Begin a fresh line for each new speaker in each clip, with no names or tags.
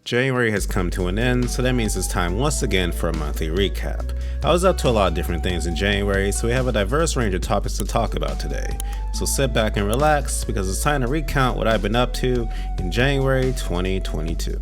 January has come to an end, so that means it's time once again for a monthly recap. I was up to a lot of different things in January, so we have a diverse range of topics to talk about today. So sit back and relax, because it's time to recount what I've been up to in January 2022.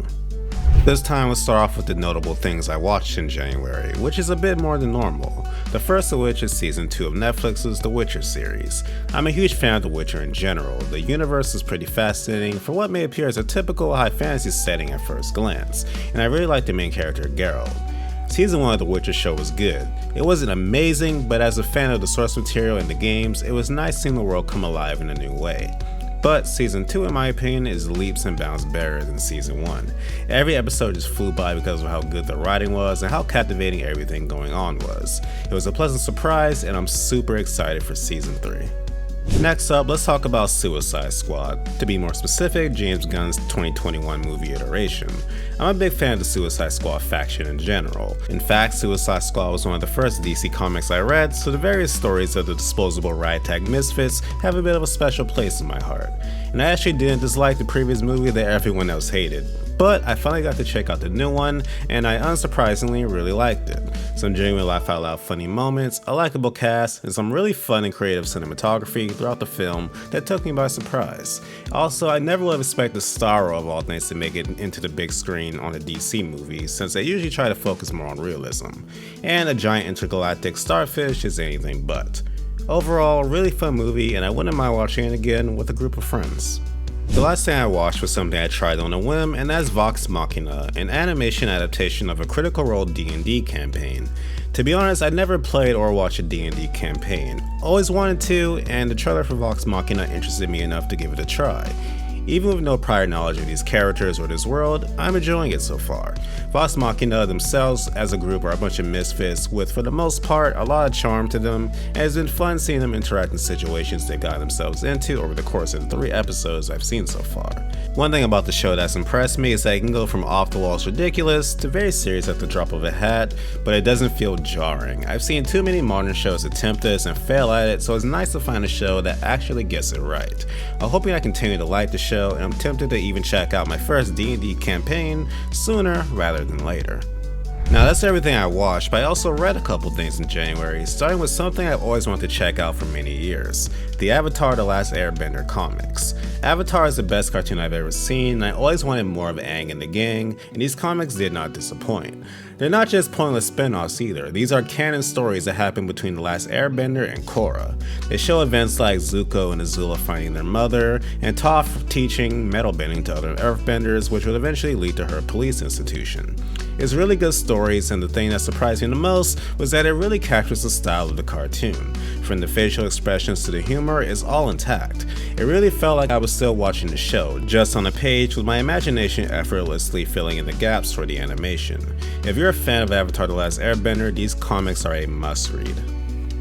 This time we'll start off with the notable things I watched in January, which is a bit more than normal. The first of which is season 2 of Netflix's The Witcher series. I'm a huge fan of The Witcher in general. The universe is pretty fascinating for what may appear as a typical high fantasy setting at first glance, and I really like the main character Geralt. Season 1 of The Witcher show was good. It wasn't amazing, but as a fan of the source material in the games, it was nice seeing the world come alive in a new way. But Season 2, in my opinion, is leaps and bounds better than Season 1. Every episode just flew by because of how good the writing was and how captivating everything going on was. It was a pleasant surprise, and I'm super excited for Season 3. Next up, let's talk about Suicide Squad. To be more specific, James Gunn's 2021 movie iteration. I'm a big fan of the Suicide Squad faction in general. In fact, Suicide Squad was one of the first DC comics I read, so the various stories of the disposable ragtag misfits have a bit of a special place in my heart. And I actually didn't dislike the previous movie that everyone else hated. But I finally got to check out the new one, and I unsurprisingly really liked it. Some genuine laugh out loud funny moments, a likable cast, and some really fun and creative cinematography throughout the film that took me by surprise. Also, I never would have expected Starro of all things to make it into the big screen on a DC movie, since they usually try to focus more on realism. And a giant intergalactic starfish is anything but. Overall, really fun movie, and I wouldn't mind watching it again with a group of friends. The last thing I watched was something I tried on a whim, and that's Vox Machina, an animation adaptation of a Critical Role D&D campaign. To be honest, I never played or watched a D&D campaign. Always wanted to, and the trailer for Vox Machina interested me enough to give it a try. Even with no prior knowledge of these characters or this world, I'm enjoying it so far. Vox Machina themselves as a group are a bunch of misfits with, for the most part, a lot of charm to them, and it's been fun seeing them interact in situations they got themselves into over the course of the 3 episodes I've seen so far. One thing about the show that's impressed me is that it can go from off-the-walls ridiculous to very serious at the drop of a hat, but it doesn't feel jarring. I've seen too many modern shows attempt this and fail at it, so it's nice to find a show that actually gets it right. I'm hoping I continue to like the show, and I'm tempted to even check out my first D&D campaign sooner rather than later. Now that's everything I watched, but I also read a couple things in January, starting with something I've always wanted to check out for many years, the Avatar: The Last Airbender comics. Avatar is the best cartoon I've ever seen, and I always wanted more of Aang and the gang, and these comics did not disappoint. They're not just pointless spin-offs either, these are canon stories that happen between The Last Airbender and Korra. They show events like Zuko and Azula finding their mother, and Toph teaching metal bending to other earthbenders, which would eventually lead to her police institution. It's really good stories, and the thing that surprised me the most was that it really captures the style of the cartoon. From the facial expressions to the humor, it's all intact. It really felt like I was still watching the show, just on a page with my imagination effortlessly filling in the gaps for the animation. If you're a fan of Avatar: The Last Airbender, these comics are a must-read.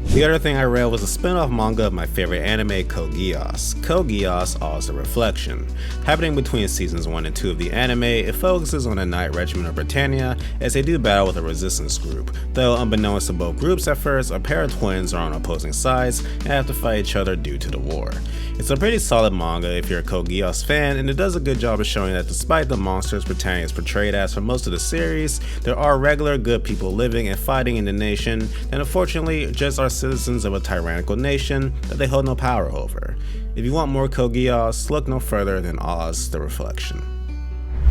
The other thing I read was a spin-off manga of my favorite anime, Kogiyas. Kogiyas, All is a Reflection. Happening between seasons 1 and 2 of the anime, it focuses on a Knight Regiment of Britannia as they do battle with a resistance group. Though unbeknownst to both groups at first, a pair of twins are on opposing sides and have to fight each other due to the war. It's a pretty solid manga if you're a Kogiyas fan, and it does a good job of showing that despite the monsters Britannia is portrayed as for most of the series, there are regular good people living and fighting in the nation, and unfortunately just are citizens of a tyrannical nation that they hold no power over. If you want more Kogiyas, look no further than Oz the Reflection.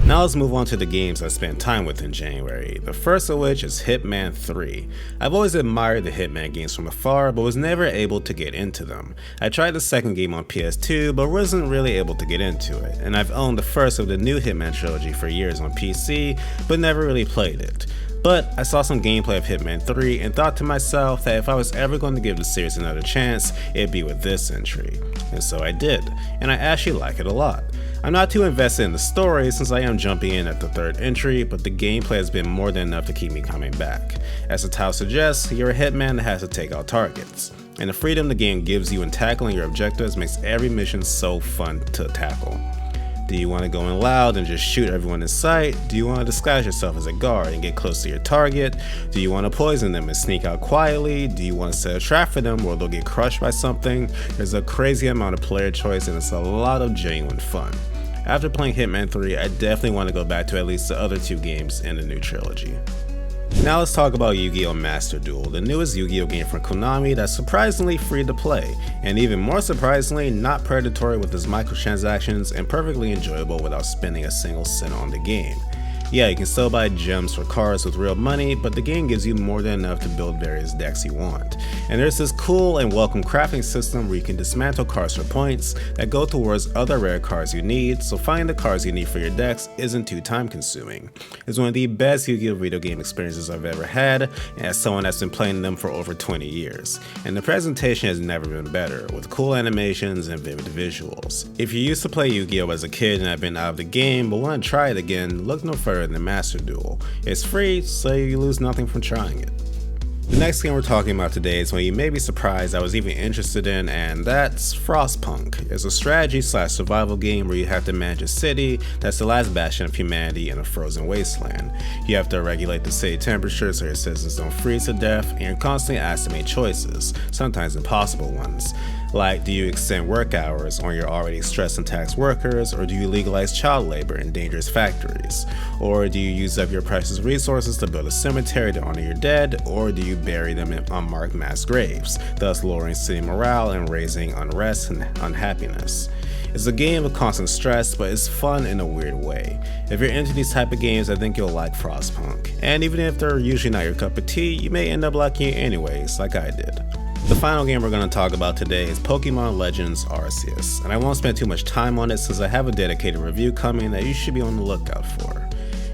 Now let's move on to the games I spent time with in January, the first of which is Hitman 3. I've always admired the Hitman games from afar, but was never able to get into them. I tried the second game on PS2, but wasn't really able to get into it, and I've owned the first of the new Hitman trilogy for years on PC, but never really played it. But I saw some gameplay of Hitman 3 and thought to myself that if I was ever going to give the series another chance, it'd be with this entry. And so I did, and I actually like it a lot. I'm not too invested in the story since I am jumping in at the 3rd entry, but the gameplay has been more than enough to keep me coming back. As the title suggests, you're a hitman that has to take out targets, and the freedom the game gives you in tackling your objectives makes every mission so fun to tackle. Do you want to go in loud and just shoot everyone in sight? Do you want to disguise yourself as a guard and get close to your target? Do you want to poison them and sneak out quietly? Do you want to set a trap for them where they'll get crushed by something? There's a crazy amount of player choice and it's a lot of genuine fun. After playing Hitman 3, I definitely want to go back to at least the other 2 games in the new trilogy. Now let's talk about YuGiOh Master Duel, the newest Yu-Gi-Oh game from Konami that's surprisingly free to play, and even more surprisingly, not predatory with its microtransactions and perfectly enjoyable without spending a single cent on the game. Yeah, you can still buy gems for cards with real money, but the game gives you more than enough to build various decks you want. And there's this cool and welcome crafting system where you can dismantle cards for points that go towards other rare cards you need, so finding the cards you need for your decks isn't too time consuming. It's one of the best Yu-Gi-Oh video game experiences I've ever had, and as someone that's been playing them for over 20 years. And the presentation has never been better, with cool animations and vivid visuals. If you used to play Yu-Gi-Oh as a kid and have been out of the game but want to try it again, look no further than Master Duel. It's free, so you lose nothing from trying it. The next game we're talking about today is one you may be surprised I was even interested in, and that's Frostpunk. It's a strategy/survival game where you have to manage a city that's the last bastion of humanity in a frozen wasteland. You have to regulate the city temperature so your citizens don't freeze to death, and you're constantly asked to make choices, sometimes impossible ones. Like, do you extend work hours on your already stressed and taxed workers, or do you legalize child labor in dangerous factories? Or do you use up your precious resources to build a cemetery to honor your dead, or do you bury them in unmarked mass graves, thus lowering city morale and raising unrest and unhappiness? It's a game of constant stress, but it's fun in a weird way. If you're into these type of games, I think you'll like Frostpunk. And even if they're usually not your cup of tea, you may end up liking it anyways, like I did. The final game we're going to talk about today is Pokemon Legends RCS, and I won't spend too much time on it since I have a dedicated review coming that you should be on the lookout for.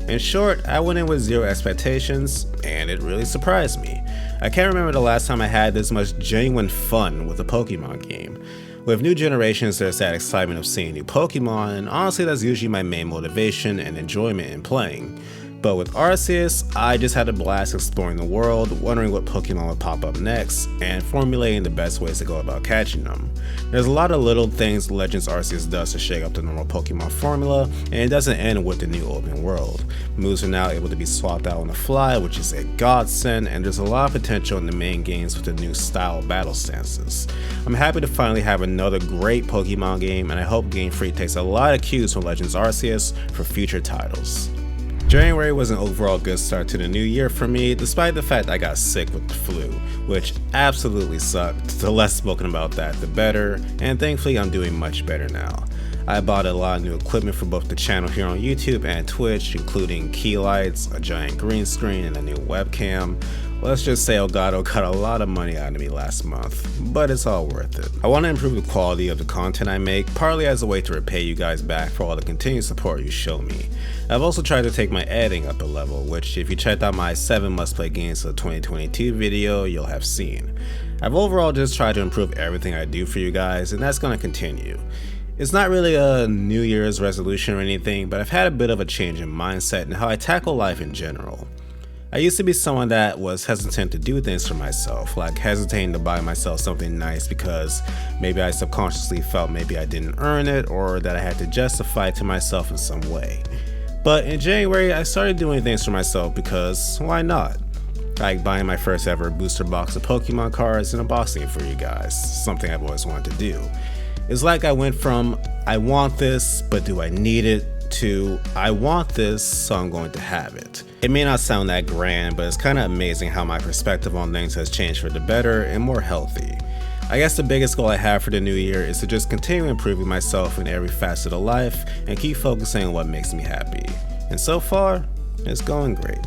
In short, I went in with zero expectations, and it really surprised me. I can't remember the last time I had this much genuine fun with a Pokemon game. With new generations, there's that excitement of seeing new Pokemon, and honestly that's usually my main motivation and enjoyment in playing. But with RCS, I just had a blast exploring the world, wondering what Pokemon would pop up next, and formulating the best ways to go about catching them. There's a lot of little things Legends RCS does to shake up the normal Pokemon formula, and it doesn't end with the new open world. Moves are now able to be swapped out on the fly, which is a godsend, and there's a lot of potential in the main games with the new style battle stances. I'm happy to finally have another great Pokemon game, and I hope Game Freak takes a lot of cues from Legends RCS for future titles. January was an overall good start to the new year for me, despite the fact I got sick with the flu, which absolutely sucked. The less spoken about that, the better, and thankfully I'm doing much better now. I bought a lot of new equipment for both the channel here on YouTube and Twitch, including key lights, a giant green screen, and a new webcam. Let's just say Elgato got a lot of money out of me last month, but it's all worth it. I want to improve the quality of the content I make, partly as a way to repay you guys back for all the continued support you show me. I've also tried to take my editing up a level, which if you checked out my 7 must-play games of 2022 video, you'll have seen. I've overall just tried to improve everything I do for you guys, and that's going to continue. It's not really a New Year's resolution or anything, but I've had a bit of a change in mindset and how I tackle life in general. I used to be someone that was hesitant to do things for myself, like hesitating to buy myself something nice because maybe I subconsciously felt maybe I didn't earn it or that I had to justify it to myself in some way. But in January, I started doing things for myself because why not? Like buying my first ever booster box of Pokemon cards and unboxing it for you guys, something I've always wanted to do. It's like I went from, I want this, but do I need it, to, I want this, so I'm going to have it. It may not sound that grand, but it's kind of amazing how my perspective on things has changed for the better and more healthy. I guess the biggest goal I have for the new year is to just continue improving myself in every facet of life and keep focusing on what makes me happy. And so far, it's going great.